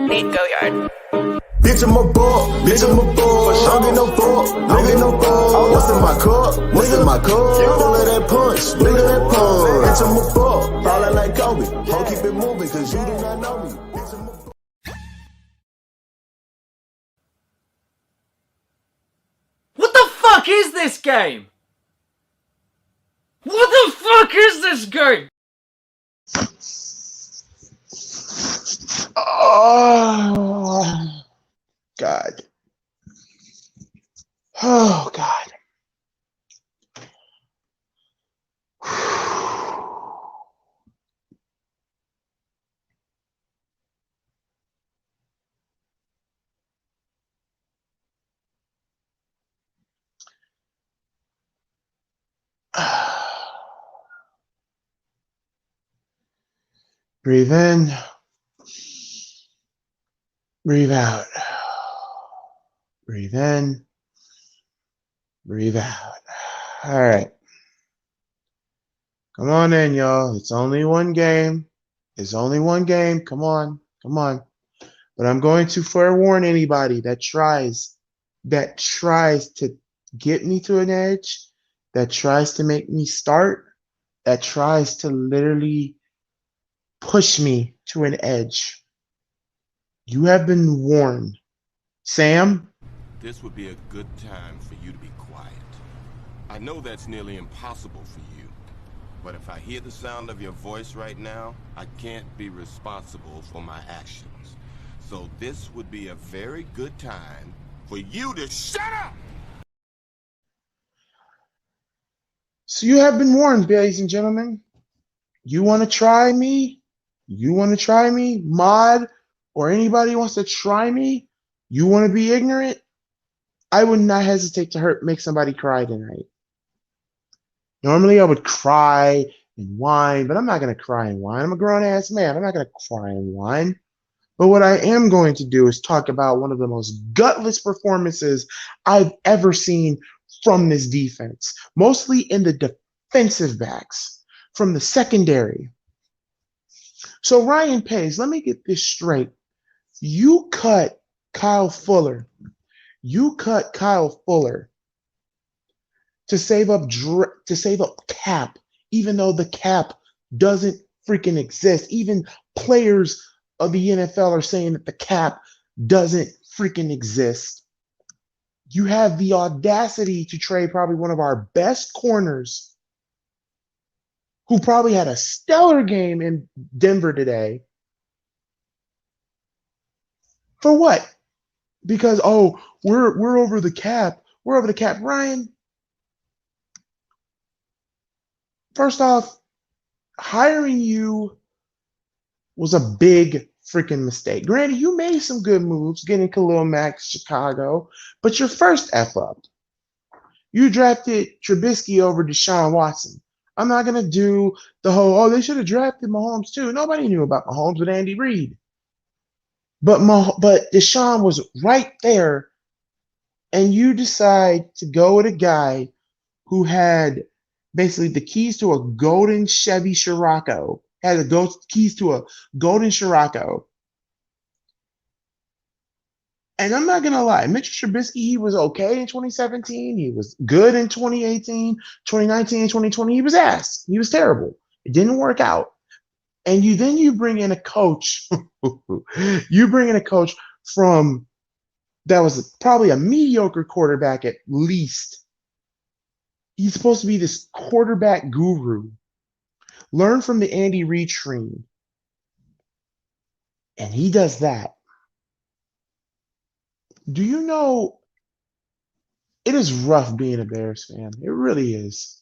Need go yard. Bitch, I'm a ball, bitch, I'm a ball. Don't get no ball, don't get no ball. What's in my cup? What's in my cup? Full of that punch, look at that punch. Bitch, I'm a ball, ballin' like Kobe. Don't keep it moving, cause you do not know me. Bitch, I'm a ball. What the fuck is this game? What the fuck is this game? Oh, God. Oh, God. Breathe in, breathe out. Breathe in, breathe out. All right. Come on in, y'all. It's only one game. It's only one game. Come on. Come on. But I'm going to forewarn anybody that tries to get me to an edge, that tries to make me start, that tries to literally push me to an edge. You have been warned. Sam? This would be a good time for you to be quiet. I know that's nearly impossible for you, but if I hear the sound of your voice right now, I can't be responsible for my actions. So this would be a very good time for you to shut up! So you have been warned, ladies and gentlemen. You want to try me? You want to try me? Mod or anybody wants to try me? You want to be ignorant? I would not hesitate to make somebody cry tonight. Normally I would cry and whine, but I'm not going to cry and whine. I'm a grown-ass man. I'm not going to cry and whine. But what I am going to do is talk about one of the most gutless performances I've ever seen from this defense, mostly in the defensive backs, from the secondary. So Ryan Pace, let me get this straight. You cut Kyle Fuller. You cut Kyle Fuller to save up cap, even though the cap doesn't freaking exist. Even players of the NFL are saying that the cap doesn't freaking exist. You have the audacity to trade probably one of our best corners, who probably had a stellar game in Denver today. For what? Because, oh, we're over the cap. We're over the cap. Ryan, first off, hiring you was a big freaking mistake. Granted, you made some good moves getting Khalil Mack to Chicago, but your first F up. You drafted Trubisky over Deshaun Watson. I'm not going to do the whole, oh, they should have drafted Mahomes too. Nobody knew about Mahomes with Andy Reid. But Deshaun was right there, and you decide to go with a guy who had basically the keys to a golden Chevy Scirocco, had the keys to a golden Scirocco. And I'm not going to lie, Mitch Trubisky, he was okay in 2017. He was good in 2018, 2019, 2020. He was ass. He was terrible. It didn't work out. And you bring in a coach. You bring in a coach from that was probably a mediocre quarterback at least. He's supposed to be this quarterback guru. Learn from the Andy Reid tree. And he does that. Do you know it is rough being a Bears fan? It really is.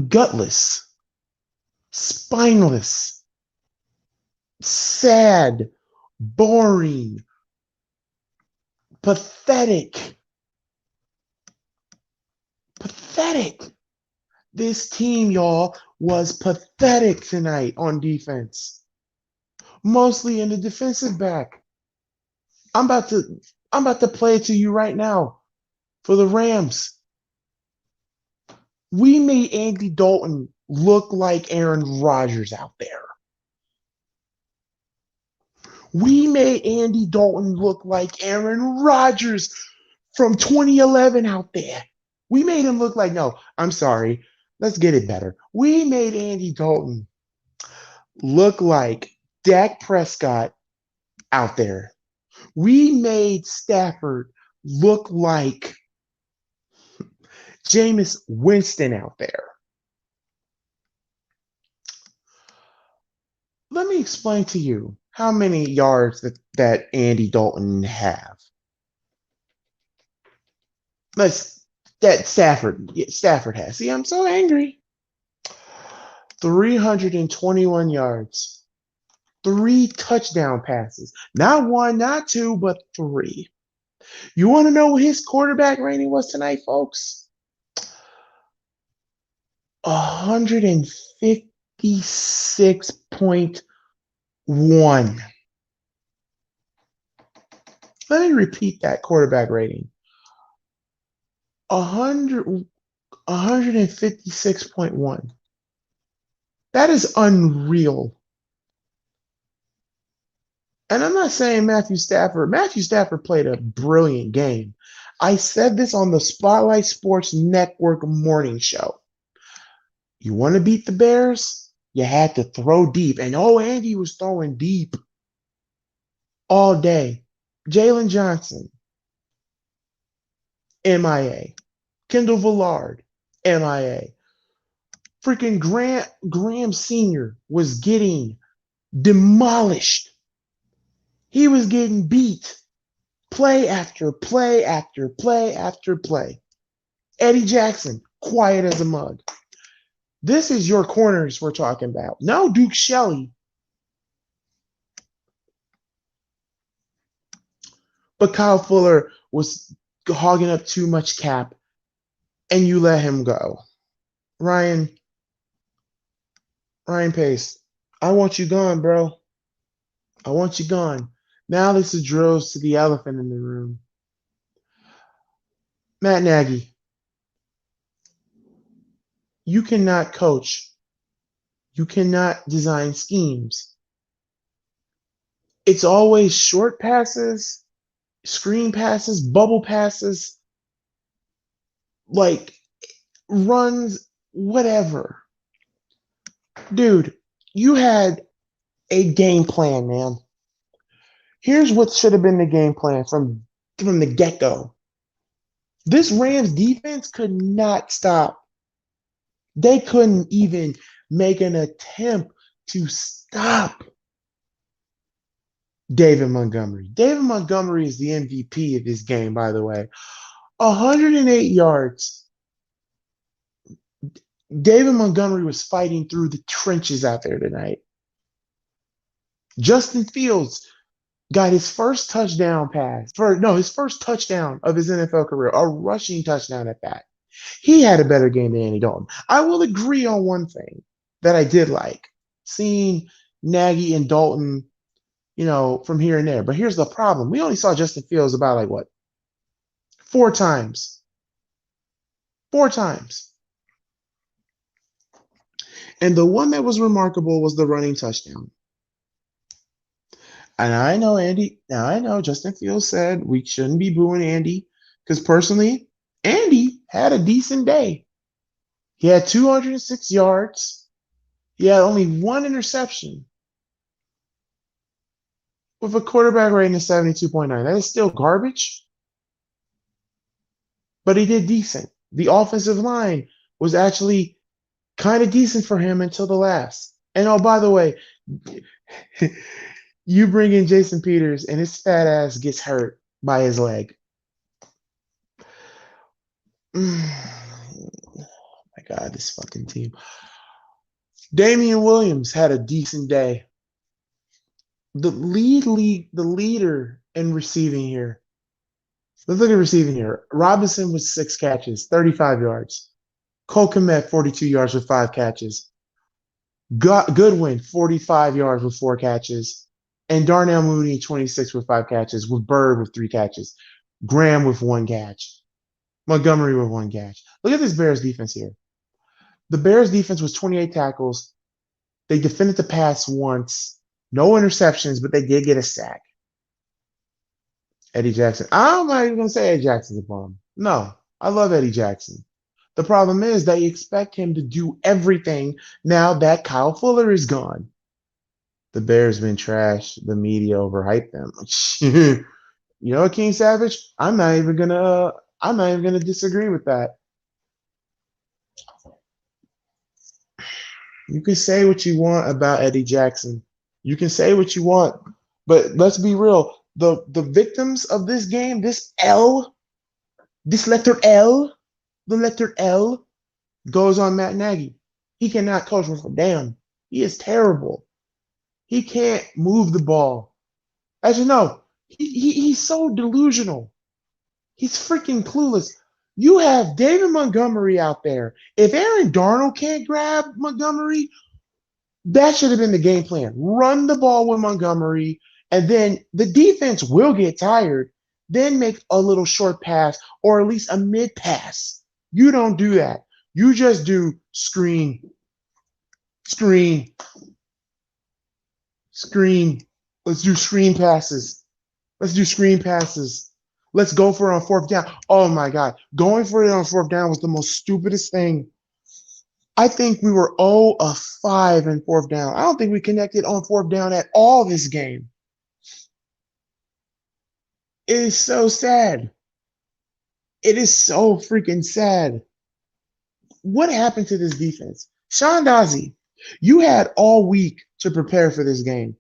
Gutless, spineless, sad, boring, pathetic. Pathetic. This team, y'all, was pathetic tonight on defense. Mostly in the defensive back. I'm about to play it to you right now for the Rams. We made Andy Dalton look like Aaron Rodgers out there. We made Andy Dalton look like Aaron Rodgers from 2011 out there. We made him look like, no, I'm sorry. Let's get it better. We made Andy Dalton look like Dak Prescott out there. We made Stafford look like Jameis Winston out there. Let me explain to you how many yards that Andy Dalton have. That Stafford has. See, I'm so angry. 321 yards. 3 touchdown passes. Not 1, not 2, but 3. You want to know what his quarterback rating was tonight, folks? 156.1. Let me repeat that quarterback rating. 156.1. That is unreal. And I'm not saying Matthew Stafford. Matthew Stafford played a brilliant game. I said this on the Spotlight Sports Network morning show. You want to beat the Bears? You had to throw deep. And Andy was throwing deep all day. Jalen Johnson, MIA. Kendall Villard, MIA. Freaking Graham Sr. was getting demolished. He was getting beat. Play after play after play after play. Eddie Jackson, quiet as a mug. This is your corners we're talking about. No Duke Shelley. But Kyle Fuller was hogging up too much cap, and you let him go. Ryan Pace, I want you gone, bro. I want you gone. Now this addresses to the elephant in the room. Matt Nagy, you cannot coach. You cannot design schemes. It's always short passes, screen passes, bubble passes, like runs, whatever. Dude, you had a game plan, man. Here's what should have been the game plan from the get-go. This Rams defense could not stop. They couldn't even make an attempt to stop David Montgomery. David Montgomery is the MVP of this game, by the way. 108 yards. David Montgomery was fighting through the trenches out there tonight. Justin Fields got his first touchdown his first touchdown of his NFL career, a rushing touchdown at that. He had a better game than Andy Dalton. I will agree on one thing that I did like, seeing Nagy and Dalton, from here and there. But here's the problem. We only saw Justin Fields about 4 times. 4 times. And the one that was remarkable was the running touchdown. And I know Justin Fields said we shouldn't be booing Andy, because personally, Andy had a decent day. He had 206 yards. He had only 1 interception with a quarterback rating of 72.9. That is still garbage, but he did decent. The offensive line was actually kind of decent for him until the last. And oh, by the way, you bring in Jason Peters and his fat ass gets hurt by his leg. Oh my God, this fucking team. Damian Williams had a decent day. The leader in receiving here. Let's look at receiving here. Robinson with 6 catches, 35 yards. Cole Kmet, 42 yards with 5 catches. Goodwin, 45 yards with 4 catches. And Darnell Mooney, 26 with 5 catches, with Bird with 3 catches. Graham with 1 catch. Montgomery with 1 catch. Look at this Bears defense here. The Bears defense was 28 tackles. They defended the pass once. No interceptions, but they did get a sack. Eddie Jackson. I'm not even going to say Eddie Jackson's a bum. No, I love Eddie Jackson. The problem is they expect him to do everything now that Kyle Fuller is gone. The Bears been trash. The media overhyped them. You know what, King Savage? I'm not even gonna disagree with that. You can say what you want about Eddie Jackson. You can say what you want, but let's be real. The victims of this game, this letter L, the letter L goes on Matt Nagy. He cannot coach worth a damn. He is terrible. He can't move the ball. As you know, he's so delusional. He's freaking clueless. You have David Montgomery out there. If Aaron Darnold can't grab Montgomery, that should have been the game plan. Run the ball with Montgomery, and then the defense will get tired. Then make a little short pass or at least a mid pass. You don't do that. You just do screen. Let's do screen passes. Let's go for it on fourth down. Oh my God. Going for it on fourth down was the most stupidest thing. I think we were 0 of 5 in fourth down. I don't think we connected on fourth down at all this game. It is so sad. It is so freaking sad. What happened to this defense? Sean Dazzi, you had all week to prepare for this game.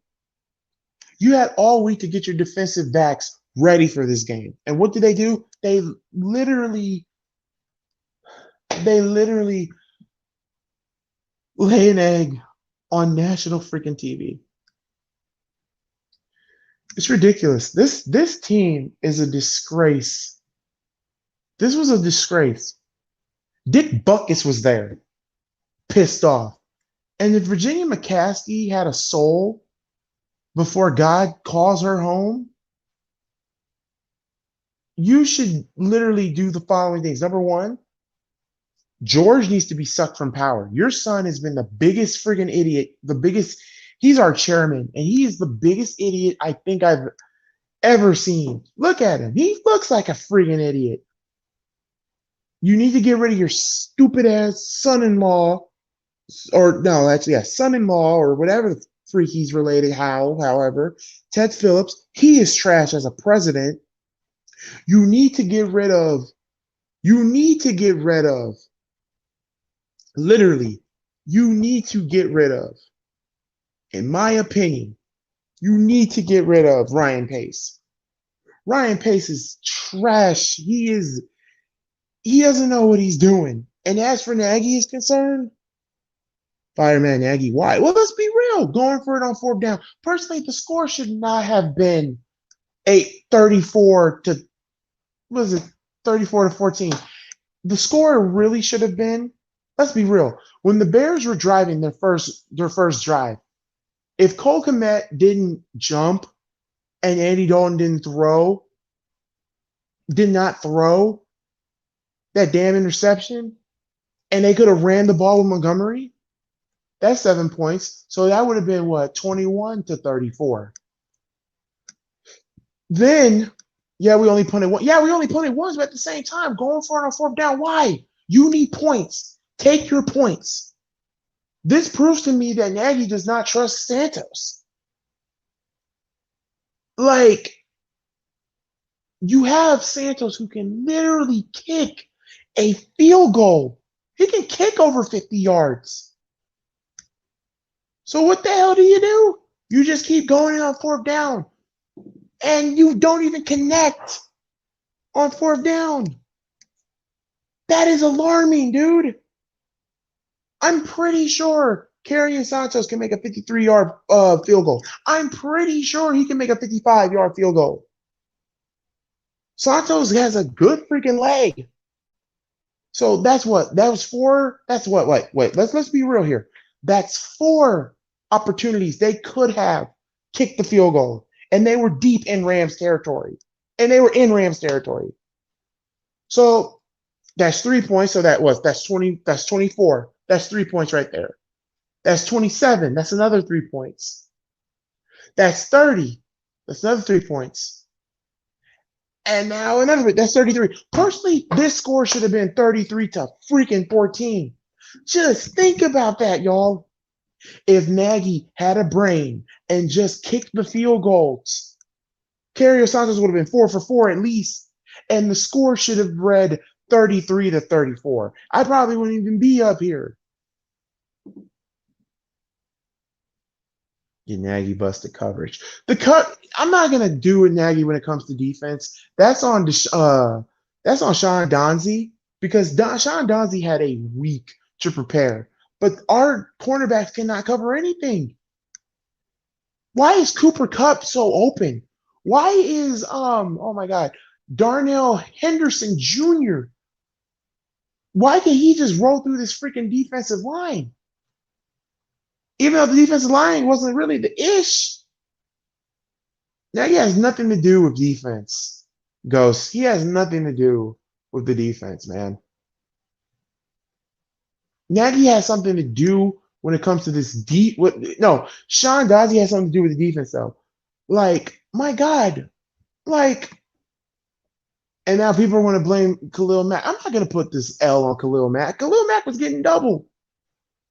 You had all week to get your defensive backs ready for this game. And what did they do? They literally lay an egg on national freaking TV. It's ridiculous. This team is a disgrace. This was a disgrace. Dick Butkus was there, pissed off. And if Virginia McCaskey had a soul before God calls her home, you should literally do the following things. Number one, George needs to be sucked from power. Your son has been the biggest friggin' idiot, he's our chairman, and he is the biggest idiot I think I've ever seen. Look at him. He looks like a friggin' idiot. You need to get rid of your stupid ass son-in-law, son-in-law or whatever the freak he's related, however. Ted Phillips, he is trash as a president. You need to get rid of, literally, you need to get rid of, in my opinion, you need to get rid of Ryan Pace. Ryan Pace is trash. He doesn't know what he's doing. And as for Nagy is concerned, Fireman Nagy, why? Well, let's be real. Going for it on fourth down. Personally, the score should not have been 34 to 14. The score really should have been, let's be real. When the Bears were driving their first drive, if Cole Kmet didn't jump and Andy Dalton did not throw that damn interception, and they could have ran the ball with Montgomery, that's 7 points. So that would have been 21 to 34. Then, we only punted one. Yeah, we only punted once, but at the same time, going for it on fourth down. Why? You need points. Take your points. This proves to me that Nagy does not trust Santos. Like, you have Santos who can literally kick a field goal. He can kick over 50 yards. So what the hell do? You just keep going in on fourth down. And you don't even connect on fourth down. That is alarming, dude. I'm pretty sure Kerryon Santos can make a 53-yard field goal. I'm pretty sure he can make a 55-yard field goal. Santos has a good freaking leg. So that's what? That was 4. That's what? Wait. Let's be real here. That's 4 opportunities they could have kicked the field goal. And they were deep in Rams territory. So that's 3 points. So that's 20. That's 24. That's 3 points right there. That's 27. That's another 3 points. That's 30. That's another 3 points. And now another bit. That's 33. Personally, this score should have been 33 to freaking 14. Just think about that, y'all. If Nagy had a brain and just kicked the field goals, Cario Santos would have been 4 for 4 at least, and the score should have read 33 to 34. I probably wouldn't even be up here. Nagy busted coverage. I'm not gonna do it, Nagy, when it comes to defense. That's on Sean Donze, because Sean Donze had a week to prepare. But our cornerbacks cannot cover anything. Why is Cooper Kupp so open? Why is oh my God, Darnell Henderson Jr.? Why can he just roll through this freaking defensive line? Even though the defensive line wasn't really the ish. Nagy has nothing to do with defense, Ghost. He has nothing to do with the defense, man. Nagy has something to do when it comes to this Sean Donze has something to do with the defense, though. Like, my God. Like, and now people want to blame Khalil Mack. I'm not going to put this L on Khalil Mack. Khalil Mack was getting double.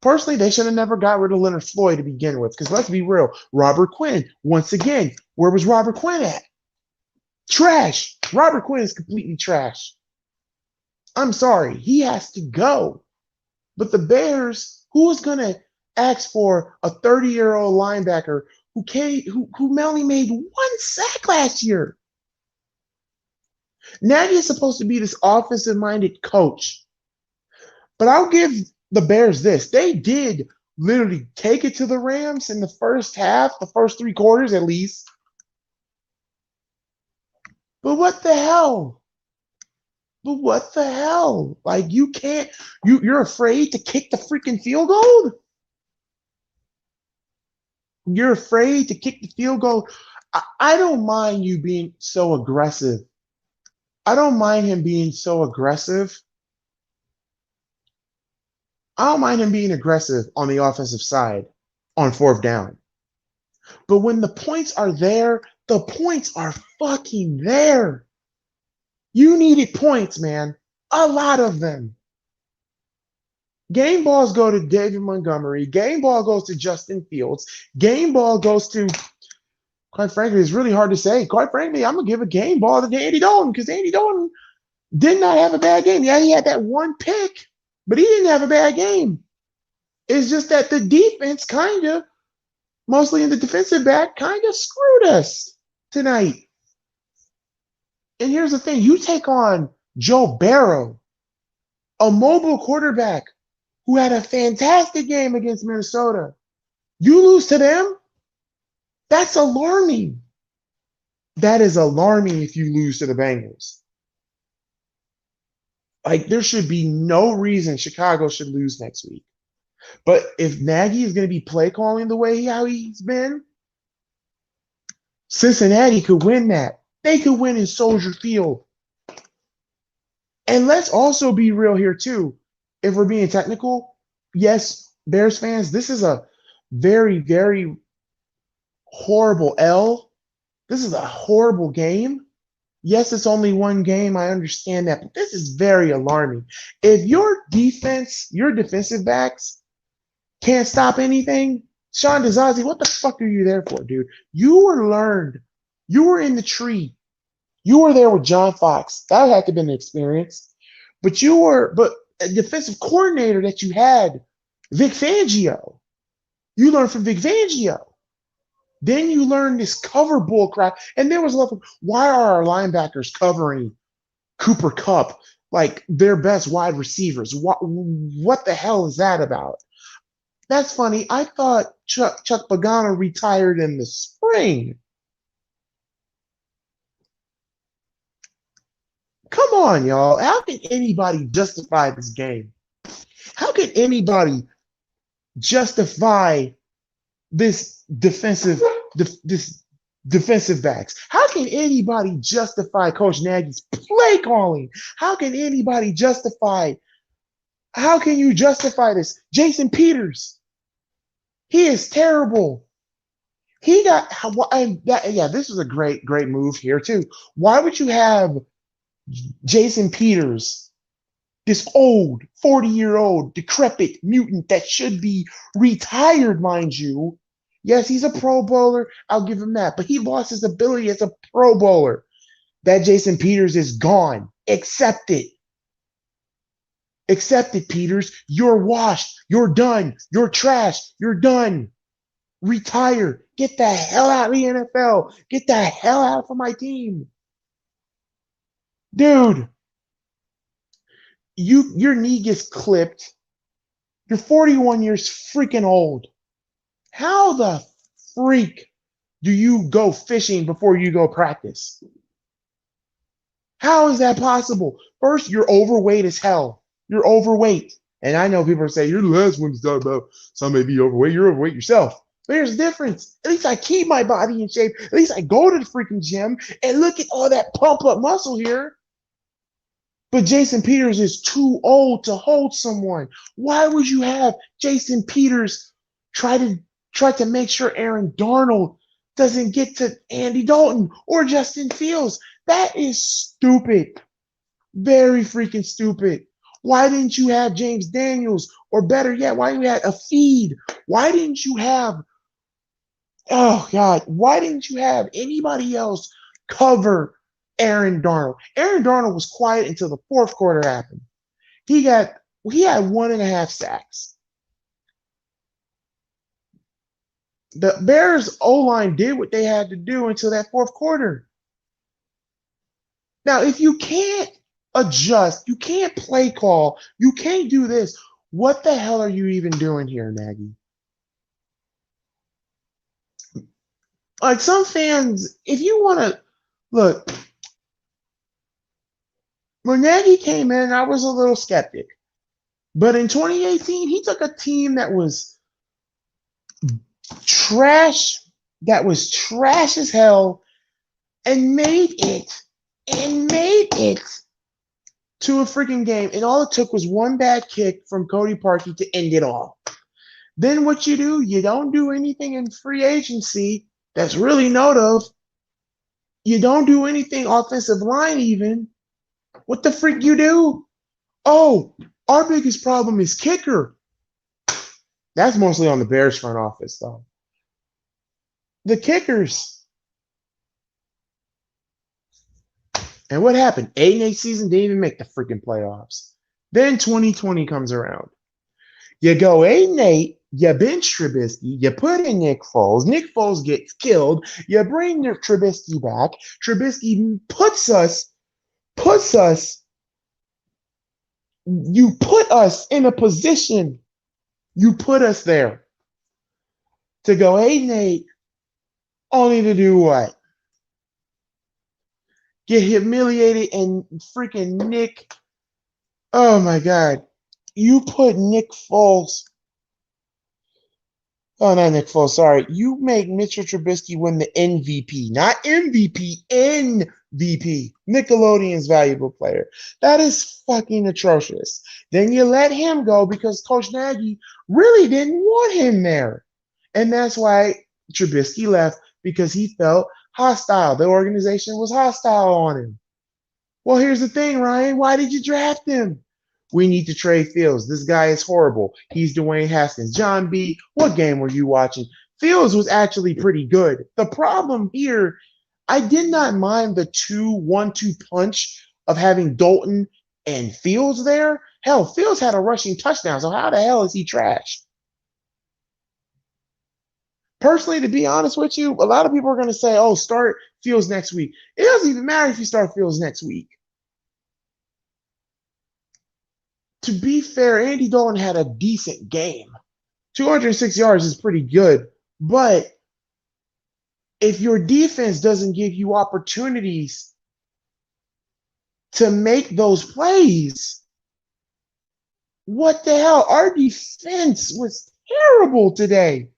Personally, they should have never got rid of Leonard Floyd to begin with, because let's be real. Robert Quinn, once again, where was Robert Quinn at? Trash. Robert Quinn is completely trash. I'm sorry. He has to go. But the Bears, who is going to ask for a 30-year-old linebacker who only made 1 sack last year? Nagy is supposed to be this offensive-minded coach. But I'll give the Bears this. They did literally take it to the Rams in the first half, the first 3 quarters at least. But what the hell? Like, you can't, you're afraid to kick the freaking field goal? You're afraid to kick the field goal? I don't mind you being so aggressive. I don't mind him being so aggressive. I don't mind him being aggressive on the offensive side on 4th down. But when the points are there, the points are fucking there. You needed points, man. A lot of them. Game balls go to David Montgomery. Game ball goes to Justin Fields. Game ball goes to, quite frankly, it's really hard to say. Quite frankly, I'm going to give a game ball to Andy Dalton, because Andy Dalton did not have a bad game. Yeah, he had that 1 pick, but he didn't have a bad game. It's just that the defense kind of, mostly in the defensive back, kind of screwed us tonight. And here's the thing. You take on Joe Burrow, a mobile quarterback who had a fantastic game against Minnesota. You lose to them? That's alarming. That is alarming if you lose to the Bengals. Like, there should be no reason Chicago should lose next week. But if Nagy is going to be play calling the way how he's been, Cincinnati could win that. They could win in Soldier Field. And let's also be real here, too. If we're being technical, yes, Bears fans, this is a very, very horrible L. This is a horrible game. Yes, it's only 1 game. I understand that. But this is very alarming. If your defense, your defensive backs can't stop anything, Sean Donze, what the fuck are you there for, dude? You were learned. You were in the tree. You were there with John Fox. That had to have been an experience. But a defensive coordinator that you had, Vic Fangio. You learned from Vic Fangio. Then you learned this cover bull crap. And there was a lot of, why are our linebackers covering Cooper Kupp like their best wide receivers? What the hell is that about? That's funny. I thought Chuck Pagano retired in the spring. Come on, y'all. How can anybody justify this game? How can anybody justify this defensive backs? How can anybody justify Coach Nagy's play calling? How can anybody justify How can you justify this? Jason Peters, he is terrible. He got and that, yeah, this was a great move here too. Why would you have Jason Peters, this old 40-year-old decrepit mutant that should be retired, mind you? Yes, he's a pro bowler. I'll give him that. But he lost his ability as a pro bowler. That Jason Peters is gone. Accept it. Accept it, Peters. You're washed. You're done. You're trash. You're done. Retire. Get the hell out of the NFL. Get the hell out of my team. Dude, your knee gets clipped. You're 41 years freaking old. How the freak do you go fishing before you go practice? How is that possible? First, you're overweight as hell. You're overweight. And I know people say, you're the last one to talk about some may be overweight. You're overweight yourself. But here's the difference. At least I keep my body in shape. At least I go to the freaking gym and look at all that pump up muscle here. But Jason Peters is too old to hold someone. Why would you have Jason Peters try to make sure Aaron Darnold doesn't get to Andy Dalton or Justin Fields? That is stupid. Very freaking stupid. Why didn't you have James Daniels? Or better yet, why didn't you have a feed? Why didn't you have, oh God, why didn't you have anybody else cover Aaron Darnold? Aaron Darnold was quiet until the fourth quarter happened. He had 1.5 sacks. The Bears O-line did what they had to do until that fourth quarter. Now, if you can't adjust, you can't play call, you can't do this, what the hell are you even doing here, Nagy? Like some fans, if you want to, look, when Nagy came in, I was a little skeptic. But in 2018, he took a team that was trash as hell, and made it to a freaking game. And all it took was one bad kick from Cody Parkey to end it all. Then what you do, you don't do anything in free agency that's really note of. You don't do anything offensive line even. What the freak you do? Oh, our biggest problem is kicker. That's mostly on the Bears front office, though. The kickers. And what happened? 8-8 season, didn't even make the freaking playoffs. Then 2020 comes around. You go 8-8, you bench Trubisky, you put in Nick Foles. Nick Foles gets killed. You bring Trubisky back. Trubisky you put us in a position. You put us there to go 8-8, only to do what? Get humiliated and freaking Nick. Oh my God. You put Nick Foles. Oh, not Nick Foles. Sorry. You make Mitchell Trubisky win the MVP. Not MVP. MVP. Nickelodeon's valuable player. That is fucking atrocious. Then you let him go because Coach Nagy really didn't want him there. And that's why Trubisky left, because he felt hostile. The organization was hostile on him. Well, here's the thing, Ryan. Why did you draft him? We need to trade Fields. This guy is horrible. He's Dwayne Haskins. John B., what game were you watching? Fields was actually pretty good. The problem here, I did not mind the 2-1-2 punch of having Dalton and Fields there. Hell, Fields had a rushing touchdown, so how the hell is he trash? Personally, to be honest with you, a lot of people are going to say, oh, start Fields next week. It doesn't even matter if you start Fields next week. To be fair, Andy Dalton had a decent game. 206 yards is pretty good. But if your defense doesn't give you opportunities to make those plays, what the hell? Our defense was terrible today.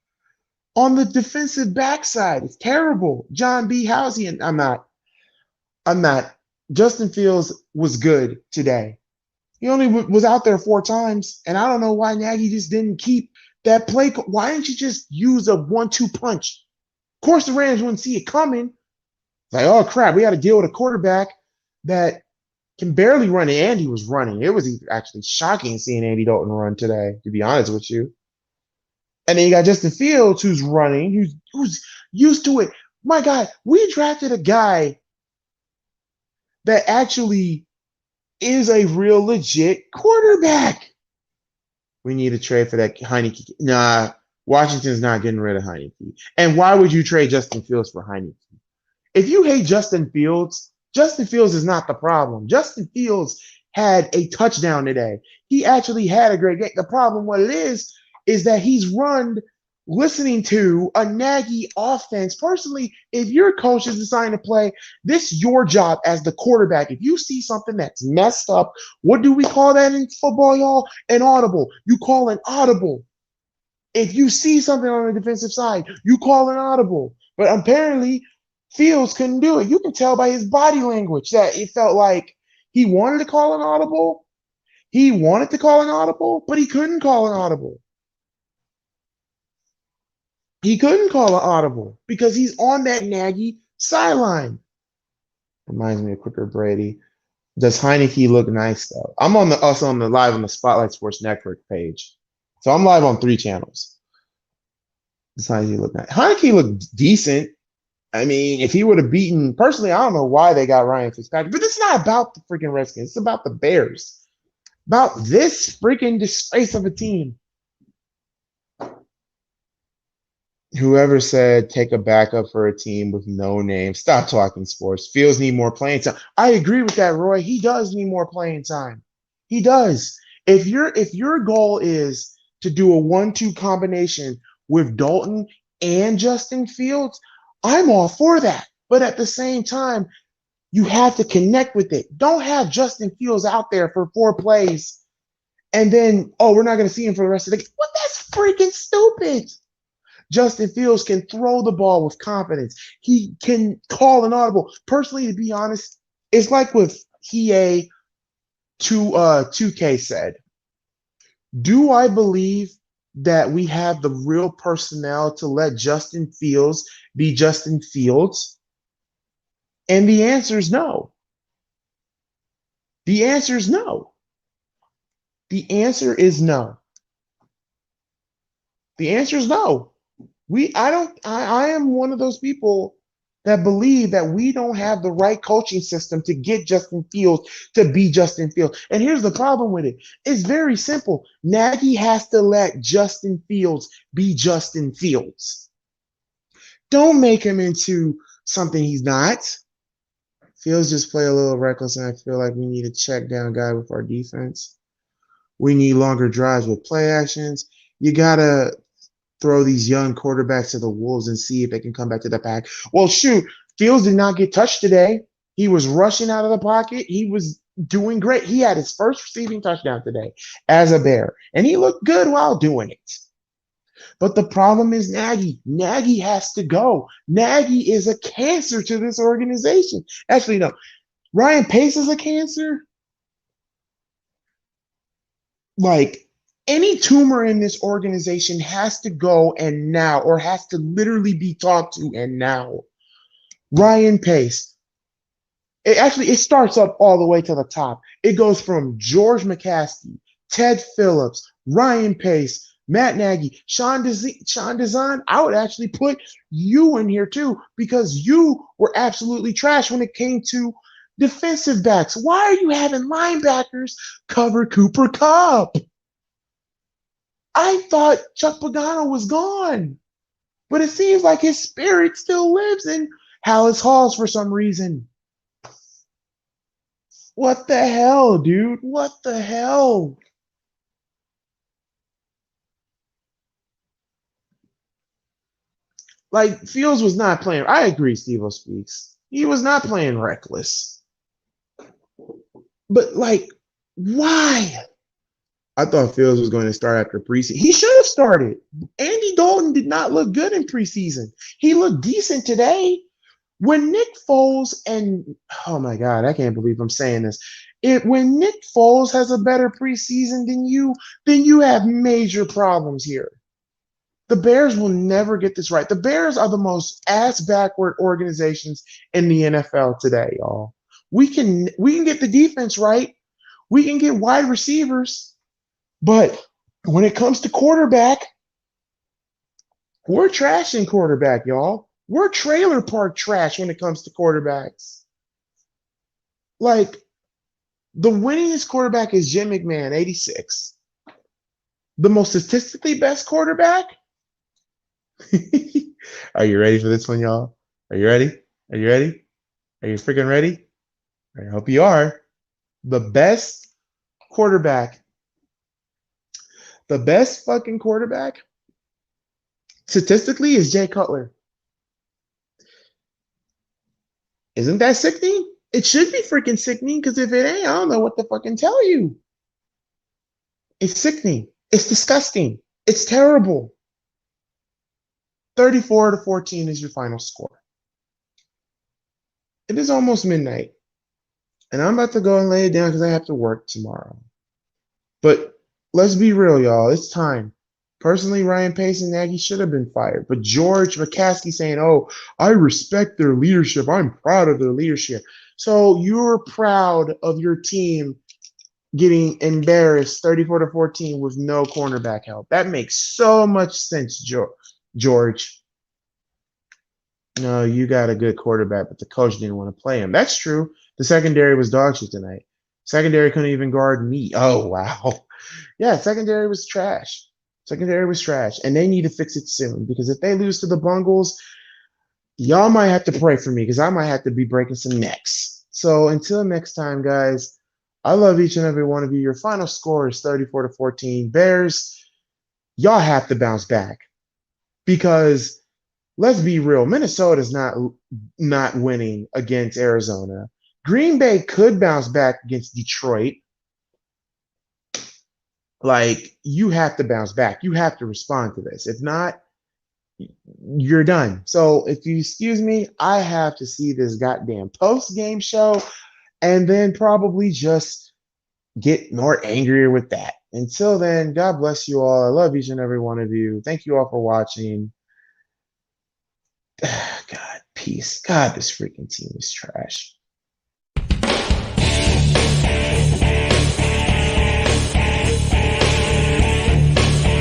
On the defensive backside, it's terrible. John B. Howsey, and I'm not. Justin Fields was good today. He only was out there 4 times, and I don't know why Nagy just didn't keep that play. Why didn't you just use a 1-2 punch? Of course, the Rams wouldn't see it coming. It's like, oh crap, we got to deal with a quarterback that can barely run. And Andy was running. It was actually shocking seeing Andy Dalton run today, to be honest with you. And then you got Justin Fields, who's running, who's used to it. My God, we drafted a guy that actually is a real legit quarterback. We need a trade for that Heineke. Nah, Washington's not getting rid of Heineke. And why would you trade Justin Fields for Heineke? If you hate Justin Fields is not the problem. Justin Fields had a touchdown today. He actually had a great game. The problem, what it is that he's run listening to a Nagy offense. Personally, if your coach is deciding to play, this is your job as the quarterback. If you see something that's messed up, what do we call that in football, y'all? An audible. You call an audible. If you see something on the defensive side, you call an audible. But apparently, Fields couldn't do it. You can tell by his body language that it felt like he wanted to call an audible. He wanted to call an audible, but he couldn't call an audible. He couldn't call an audible because he's on that Nagy sideline. Reminds me of Quicker Brady. Does Heineke look nice though? I'm also on the live on the Spotlight Sports Network page, so I'm live on 3 channels. Does Heineke look nice? Heineke looked decent. I mean, if he would have beaten, personally, I don't know why they got Ryan Fitzpatrick, but it's not about the freaking Redskins. It's about the Bears. About this freaking disgrace of a team. Whoever said take a backup for a team with no name, stop talking sports. Fields need more playing time. I agree with that, Roy. He does need more playing time. He does. If your goal is to do a 1-2 combination with Dalton and Justin Fields, I'm all for that. But at the same time, you have to connect with it. Don't have Justin Fields out there for 4 plays and then, oh, we're not going to see him for the rest of the game. Well, that's freaking stupid. Justin Fields can throw the ball with confidence. He can call an audible. Personally, to be honest, it's like what Hiei 2K said. Do I believe that we have the real personnel to let Justin Fields be Justin Fields? And the answer is no. The answer is no. The answer is no. The answer is no. I am one of those people that believe that we don't have the right coaching system to get Justin Fields to be Justin Fields. And here's the problem with it. It's very simple. Nagy has to let Justin Fields be Justin Fields. Don't make him into something he's not. Fields just play a little reckless, and I feel like we need a check down guy with our defense. We need longer drives with play actions. You got to throw these young quarterbacks to the wolves and see if they can come back to the pack. Well, shoot, Fields did not get touched today. He was rushing out of the pocket. He was doing great. He had his first receiving touchdown today as a Bear, and he looked good while doing it. But the problem is Nagy. Nagy has to go. Nagy is a cancer to this organization. Actually, no. Ryan Pace is a cancer. Like, any tumor in this organization has to go and now, or has to literally be talked to and now. Ryan Pace. It starts up all the way to the top. It goes from George McCaskey, Ted Phillips, Ryan Pace, Matt Nagy, Sean Deshaun. I would actually put you in here too, because you were absolutely trash when it came to defensive backs. Why are you having linebackers cover Cooper Kupp? I thought Chuck Pagano was gone, but it seems like his spirit still lives in Hallis Halls for some reason. What the hell, dude? What the hell? Like, Fields was not playing. I agree, Steve-O speaks. He was not playing reckless. But, like, why? I thought Fields was going to start after preseason. He should have started. Andy Dalton did not look good in preseason. He looked decent today, When Nick Foles and oh my God, I can't believe I'm saying this. When Nick Foles has a better preseason than you have major problems here. The Bears will never get this right. The Bears are the most ass backward organizations in the NFL today, y'all. We can get the defense right. We can get wide receivers, but when it comes to quarterback, we're trashing quarterback, y'all. We're trailer park trash when it comes to quarterbacks. Like the winningest quarterback is Jim McMahon, 86. The most statistically best quarterback. Are you ready for this one, y'all? Are you ready? Are you ready? Are you freaking ready? I hope you are. The best quarterback, the best fucking quarterback statistically is Jay Cutler. Isn't that sickening? It should be freaking sickening because if it ain't, I don't know what to fucking tell you. It's sickening. It's disgusting. It's terrible. 34-14 is your final score. It is almost midnight. And I'm about to go and lay it down because I have to work tomorrow. But let's be real, y'all. It's time. Personally, Ryan Pace and Nagy should have been fired. But George McCaskey saying, oh, I respect their leadership. I'm proud of their leadership. So you're proud of your team getting embarrassed 34-14 with no cornerback help. That makes so much sense, George. No, you got a good quarterback, but the coach didn't want to play him. That's true. The secondary was dog shit tonight. Secondary couldn't even guard me. Oh, wow. Yeah, secondary was trash. Secondary was trash. And they need to fix it soon because if they lose to the Bungles, y'all might have to pray for me because I might have to be breaking some necks. So until next time, guys, I love each and every one of you. Your final score is 34-14. Bears, y'all have to bounce back because let's be real. Minnesota's not winning against Arizona. Green Bay could bounce back against Detroit. Like, you have to bounce back. You have to respond to this. If not, you're done. So if you excuse me, I have to see this goddamn post-game show and then probably just get more angrier with that. Until then, God bless you all. I love each and every one of you. Thank you all for watching. God, peace. God, this freaking team is trash.